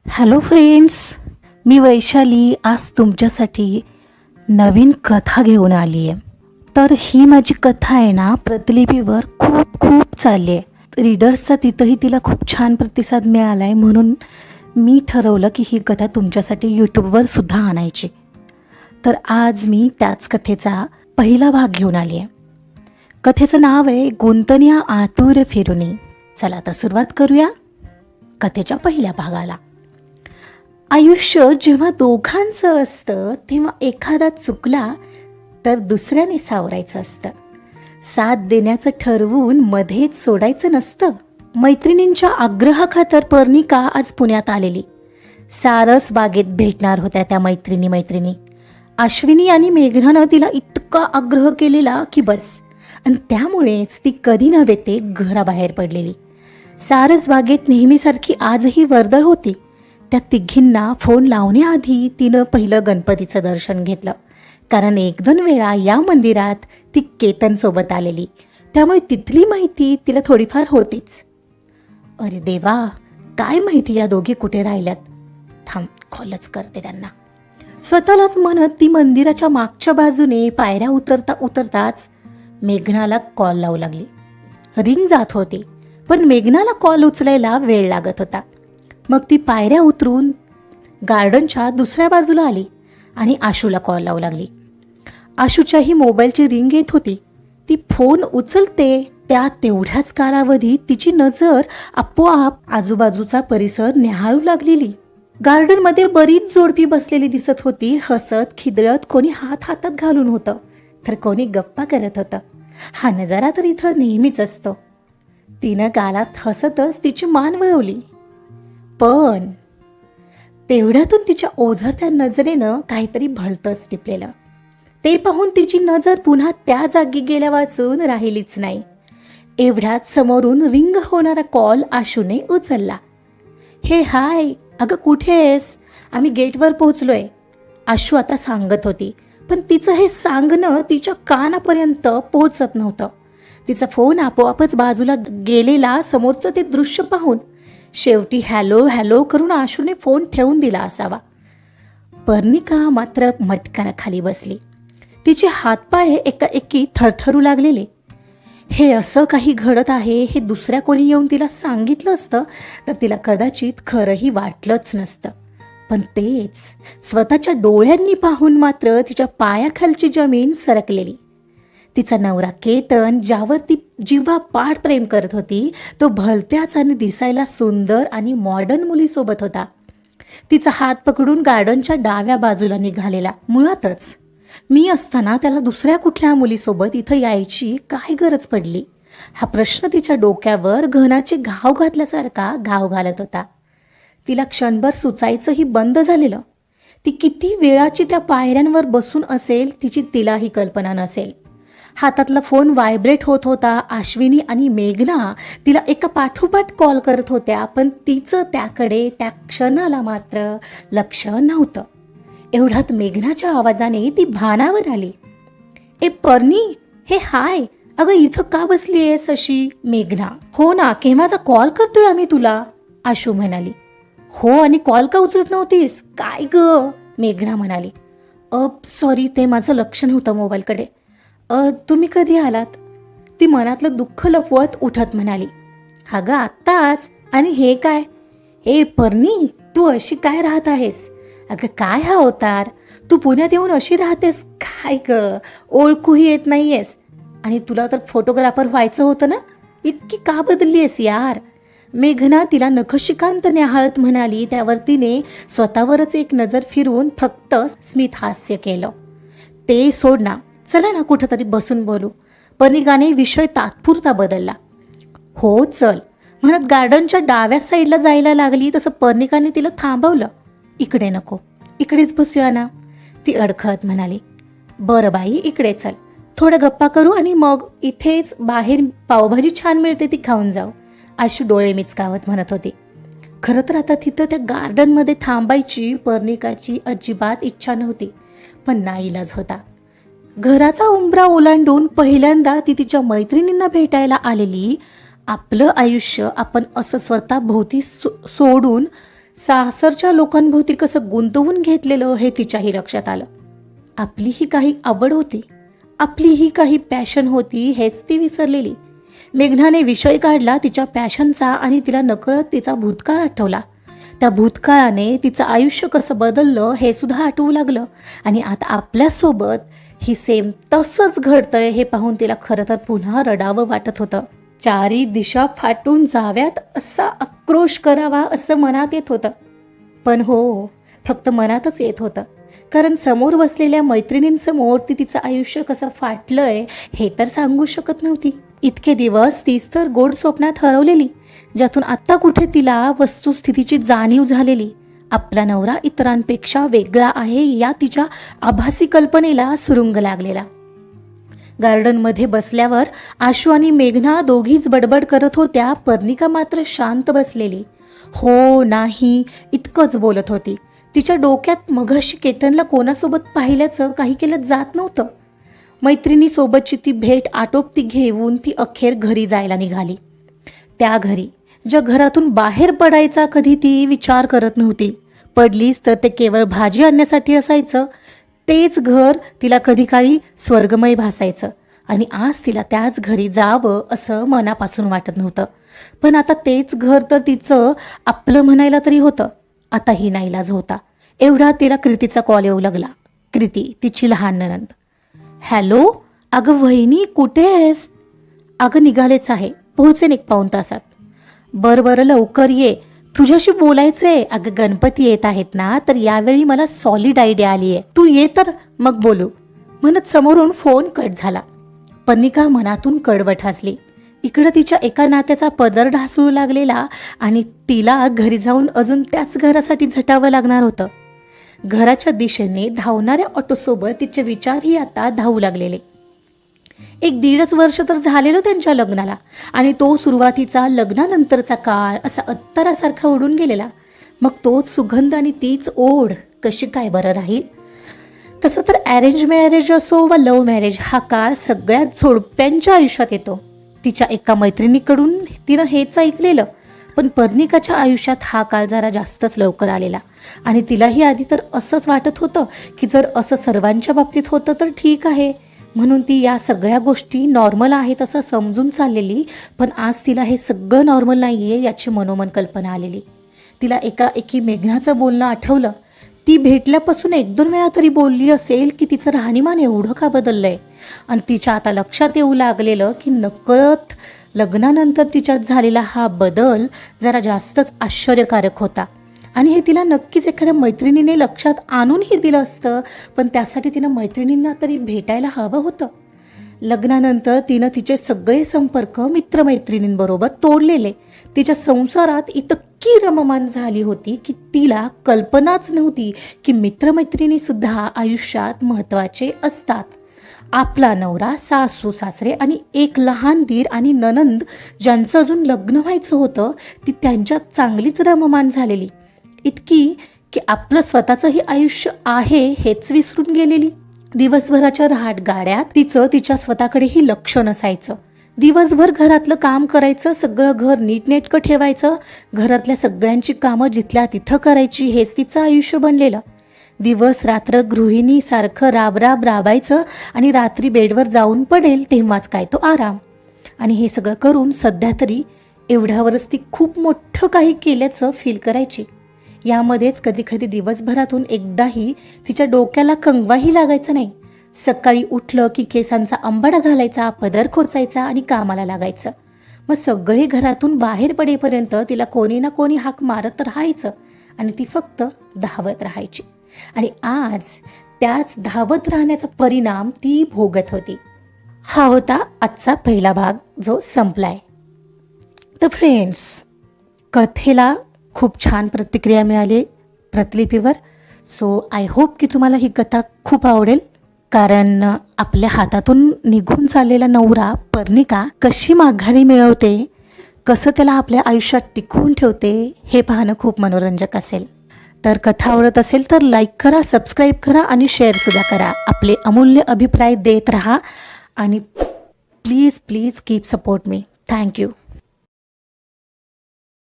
Hello friends, मी वैशाली आज तुमच्यासाठी नवीन कथा घेऊन आली आहे. तर ही माझी कथा आहे ना, प्रतिलिपीवर खूप खूप चालली आहे. रीडर्सचा तिथंही तिला खूप छान प्रतिसाद मिळाला आहे, म्हणून मी ठरवलं की ही कथा तुमच्यासाठी यूट्यूबवर सुद्धा आणायची. तर आज मी त्याच कथेचा पहिला भाग घेऊन आली आहे. कथेचं नाव आहे गुंतन्या आतुर फिरुनी. चला तर सुरुवात करूया कथेच्या पहिल्या भागाला. आयुष्य जेव्हा दोघांचं असतं तेव्हा एखादा चुकला तर दुसऱ्याने सावरायचं असतं. साथ देण्याचं ठरवून मध्येच सोडायचं नसतं. मैत्रिणींच्या आग्रहाखातर पर्णिका आज पुण्यात आलेली. सारस बागेत भेटणार होत्या त्या मैत्रिणी. अश्विनी आणि मेघनानं तिला इतका आग्रह केलेला की बस, आणि त्यामुळेच ती कधी नव्हे ते घराबाहेर पडलेली. सारस बागेत नेहमीसारखी आजही वर्दळ होती. त्या तिघींना फोन लावण्याआधी तिनं पहिलं गणपतीचं दर्शन घेतलं, कारण एक दोन वेळा या मंदिरात ती केतनसोबत आलेली, त्यामुळे तिथली माहिती तिला थोडीफार होतीच. अरे देवा, काय माहिती या दोघी कुठे राहिल्यात. थांब, कॉलच करते त्यांना, स्वतःलाच म्हणत ती मंदिराच्या मागच्या बाजूने पायऱ्या उतरताच मेघनाला कॉल लावू लागली. रिंग जात होती, पण मेघनाला कॉल उचलायला वेळ लागत होता. मग ती पायऱ्या उतरून गार्डनच्या दुसऱ्या बाजूला आली आणि आशूला कॉल लावू लागली. आशूच्याही मोबाईलची रिंग येत होती. ती फोन उचलते त्या तेवढ्याच कालावधीत तिची नजर आपोआप आजूबाजूचा परिसर न्याहाळू लागलेली. गार्डनमध्ये बरीच जोडपी बसलेली दिसत होती. हसत खिदळत कोणी हातात घालून होतं, तर कोणी गप्पा करत होतं. हा नजारा तर इथं नेहमीच असतो. तिनं गालात हसतच तिची मान वळवली, पण तेवढ्यातून तिच्या ओझरत्या नजरेनं काहीतरी भलतंच टिपलेलं. ते पाहून तिची नजर पुन्हा त्या जागी गेल्या वाचून राहिलीच नाही. एवढ्यात समोरून रिंग होणारा कॉल आशूने उचलला. हे हाय, अगं कुठे आहेस? आम्ही गेटवर पोहोचलोय, आशू आता सांगत होती. पण तिचं हे सांगणं तिच्या कानापर्यंत पोहोचत नव्हतं. तिचा फोन आपोआपच बाजूला गेलेला समोरचं ते दृश्य पाहून शेवटी हॅलो हॅलो करून आशूने फोन ठेवून दिला असावा. पर्णिका मात्र मटकानं खाली बसली. तिचे हातपाय एकाएकी थरथरू लागलेले. हे असं काही घडत आहे हे दुसऱ्या कोणी येऊन तिला सांगितलं असतं तर तिला कदाचित खरंही वाटलंच नसतं. पण तेच स्वतःच्या डोळ्यांनी पाहून मात्र तिच्या पायाखालची जमीन सरकलेली. तिचा नवरा केतन, ज्यावर ती जीवापाड प्रेम करत होती, तो भलत्याच आणि दिसायला सुंदर आणि मॉडर्न मुलीसोबत होता. तिचा हात पकडून गार्डनच्या डाव्या बाजूला निघालेला. मुळातच मी असताना त्याला दुसऱ्या कुठल्या मुलीसोबत इथं यायची काय गरज पडली, हा प्रश्न तिच्या डोक्यावर घनाचे घाव घातल्यासारखा घाव घालत होता. तिला क्षणभर सुचायचंही बंद झालेलं. ती किती वेळाची त्या पायऱ्यांवर बसून असेल तिची तिलाही कल्पना नसेल. हातातला फोन व्हायब्रेट होत होता. अश्विनी आणि मेघना तिला एका पाठोपाठ कॉल करत होत्या, पण तिचं त्याकडे त्या क्षणाला मात्र लक्ष नव्हतं. एवढ्यात मेघनाच्या आवाजाने ती भानावर आली. ए पर्णी, हे हाय, अगं इथं का बसली आहेस अशी? मेघना, हो ना, केव्हाचा कॉल करतोय आम्ही तुला, आशू म्हणाली. हो, आणि कॉल का उचलत नव्हतीस काय ग? मेघना म्हणाली. सॉरी, ते माझं लक्ष नव्हतं मोबाईलकडे. तुम्ही कधी आलात? ती मनातलं दुःख लपवत उठत म्हणाली. अगं आत्ताच. आणि हे काय? ए पर्णी, तू अशी काय राहत आहेस? अगं काय हा अवतार, तू पुण्यात येऊन अशी राहतेस काय ग? ओळखूही येत नाहीयेस, आणि तुला तर फोटोग्राफर व्हायचं होतं ना, इतकी का बदलली आहेस यार? मेघना तिला नखशिकांत न्याहाळत म्हणाली. त्यावर तिने स्वतःवरच एक नजर फिरवून फक्त स्मित हास्य केलं. ते सोड ना, चला ना कुठंतरी बसून बोलू. पर्णिकाने विषय तात्पुरता बदलला. हो चल, म्हणत गार्डनच्या डाव्या साईडला जायला लागली. तसं पर्णिकाने तिला थांबवलं. इकडे नको, इकडेच बसूया ना, ती अडखळत म्हणाली. बरं बाई, इकडे चल, थोड्या गप्पा करू आणि मग इथेच बाहेर पावभाजी छान मिळते ती खाऊन जाऊ, आशू डोळे मिचकावत म्हणत होती. खरं तर आता तिथं त्या गार्डनमध्ये थांबायची पर्णिकाची अजिबात इच्छा नव्हती, पण नाईलाज होता. घराचा उंबरा ओलांडून पहिल्यांदा ती तिच्या मैत्रिणींना भेटायला आलेली. आपलं आयुष्य आपण असं स्वतः भोवती सोडून सासरच्या लोकांभोवती कसं गुंतवून घेतलेलं हे तिच्याही लक्षात आलं. आपलीही काही आवड होती, आपलीही काही पॅशन होती हेच ती विसरलेली. मेघनाने विषय काढला तिच्या पॅशनचा आणि तिला नकळत तिचा भूतकाळ आठवला. त्या भूतकाळाने तिचं आयुष्य कसं बदललं हे सुद्धा आठवू लागलं. आणि आता आपल्यासोबत ही सेम तसंच घडतंय हे पाहून तिला खरं तर पुन्हा रडावं वाटत होतं. चारी दिशा फाटून जाव्यात असा आक्रोश करावा असं मनात येत होतं. पण हो, फक्त मनातच येत होतं, कारण समोर बसलेल्या मैत्रिणींसमोर ती तिचं आयुष्य कसं फाटलंय हे तर सांगू शकत नव्हती. इतके दिवस तीच तर गोड स्वप्नात हरवलेली, ज्यातून आत्ता कुठे तिला वस्तुस्थितीची जाणीव झालेली. आपला नवरा इतरांपेक्षा वेगळा आहे या तिच्या आभासी कल्पनेला सुरुंग लागलेला. गार्डनमध्ये बसल्यावर आशू आणि मेघना दोघीच बडबड करत होत्या. पर्णिका मात्र शांत बसलेली, हो नाही इतकंच बोलत होती. तिच्या डोक्यात मघाशी केतनला कोणासोबत पाहिल्याचं काही केलं जात नव्हतं. मैत्रिणीसोबतची ती भेट आटोपती घेऊन ती अखेर घरी जायला निघाली. त्या घरी, ज्या घरातून बाहेर पडायचा कधी ती विचार करत नव्हती. पडलीच तर ते केवळ भाजी आणण्यासाठी असायचं. तेच घर तिला कधी काळी स्वर्गमय भासायचं आणि आज तिला त्याच घरी जावं असं मनापासून वाटत नव्हतं. पण आता तेच घर तर तिचं आपलं म्हणायला तरी होतं. आता ही नाईलाज होता. एवढा तिला कृतीचा कॉल येऊ लागला. कृती, तिची लहान नणंद. हॅलो, अगं वहिनी कुठे आहेस? अगं निघालेच आहे, पोहोचेन 1 पाऊण तासात. बरं लवकर ये, तुझ्याशी बोलायचंय. अगं गणपती येत आहेत ना, तर यावेळी मला सॉलिड आयडिया आली आहे. तू ये तर मग बोलू, म्हणत समोरून फोन कट झाला. पर्णिका मनातून कडवट हसली. इकडं तिच्या एका नात्याचा पदर ढासळू लागलेला आणि तिला घरी जाऊन अजून त्याच घरासाठी झटावं लागणार होतं. घराच्या दिशेने धावणाऱ्या ऑटोसोबत तिचे विचारही आता धावू लागलेले. 1-1.5 वर्ष तर झालेलं त्यांच्या लग्नाला आणि तो सुरुवातीचा लग्नानंतरचा काळ असा अत्तरासारखा उडून गेलेला. मग तोच सुगंध आणि तीच ओढ कशी काय बरं राहील? तसं तर अरेंज मॅरेज असो वा लव्ह मॅरेज, हा काळ सगळ्यात जोडप्यांच्या आयुष्यात येतो. तिच्या एका मैत्रिणीकडून तिनं हेच ऐकलेलं. पण पर्णिकाच्या आयुष्यात हा काळ जरा जास्तच लवकर आलेला आणि तिलाही आधी तर असंच वाटत होतं की जर असं सर्वांच्या बाबतीत होतं तर ठीक आहे, म्हणून ती या सगळ्या गोष्टी नॉर्मल आहेत असं समजून चाललेली. पण आज तिला हे सगळं नॉर्मल नाही आहे याची मनोमन कल्पना आलेली. तिला एकाएकी मेघनाचं बोलणं आठवलं. ती भेटल्यापासून 1-2 वेळा तरी बोलली असेल की तिचं राहणीमान एवढं का बदललंय. आणि तिच्या आता लक्षात येऊ लागलेलं की नकळत लग्नानंतर तिच्यात झालेला हा बदल जरा जास्तच आश्चर्यकारक होता. आणि हे तिला नक्कीच एखाद्या मैत्रिणीने लक्षात आणूनही दिलं असतं, पण त्यासाठी तिनं मैत्रिणींना तरी भेटायला हवं होतं. लग्नानंतर तिनं तिचे सगळे संपर्क मित्रमैत्रिणींबरोबर तोडलेले. तिच्या संसारात इतकी रममान झाली होती की तिला कल्पनाच नव्हती की मित्रमैत्रिणीसुद्धा आयुष्यात महत्त्वाचे असतात. आपला नवरा, सासू सासरे आणि एक लहान दीर आणि नणंद ज्यांचं अजून लग्न व्हायचं होतं, ती त्यांच्यात चांगलीच रममान झालेली. इतकी की आपलं स्वतःचंही आयुष्य आहे हेच विसरून गेलेली. दिवसभराच्या रहाटगाड्यात तिचं तिच्या स्वतःकडेही लक्ष नसायचं. दिवसभर घरातलं काम करायचं, सगळं घर नीटनेटकं ठेवायचं, घरातल्या सगळ्यांची कामं जिथल्या तिथं करायची, हेच तिचं आयुष्य बनलेलं. दिवस रात्र गृहिणीसारखं राबायचं आणि रात्री बेडवर जाऊन पडेल तेव्हाच काय तो आराम. आणि हे सगळं करून सध्या तरी एवढ्यावरच ती खूप मोठं काही केल्याचं फील करायची. यामध्येच कधी दिवसभरातून एकदाही तिच्या डोक्याला कंगवाही लागायचा नाही. सकाळी उठलं की केसांचा अंबाडा घालायचा, पदर खोचायचा आणि कामाला लागायचं. मग सगळे घरातून बाहेर पडेपर्यंत तिला कोणी ना कोणी हाक मारत राहायचं आणि ती फक्त धावत राहायची. आणि आज त्याच धावत राहण्याचा परिणाम ती भोगत होती. हा होता आजचा पहिला भाग जो संपलाय. तर फ्रेंड्स, कथेला खूप छान प्रतिक्रिया मिळाली प्रतिलिपीवर. सो आय होप की तुम्हाला ही कथा खूप आवडेल. कारण आपल्या हातातून निघून चाललेला नवरा पर्णिका कशी माघारी मिळवते, कसं त्याला आपल्या आयुष्यात टिकवून ठेवते, हे पाहणं खूप मनोरंजक असेल. तर कथा आवडत असेल तर लाईक करा, सबस्क्राईब करा आणि शेअरसुद्धा करा. आपले अमूल्य अभिप्राय देत राहा आणि please keep support me. Thank you.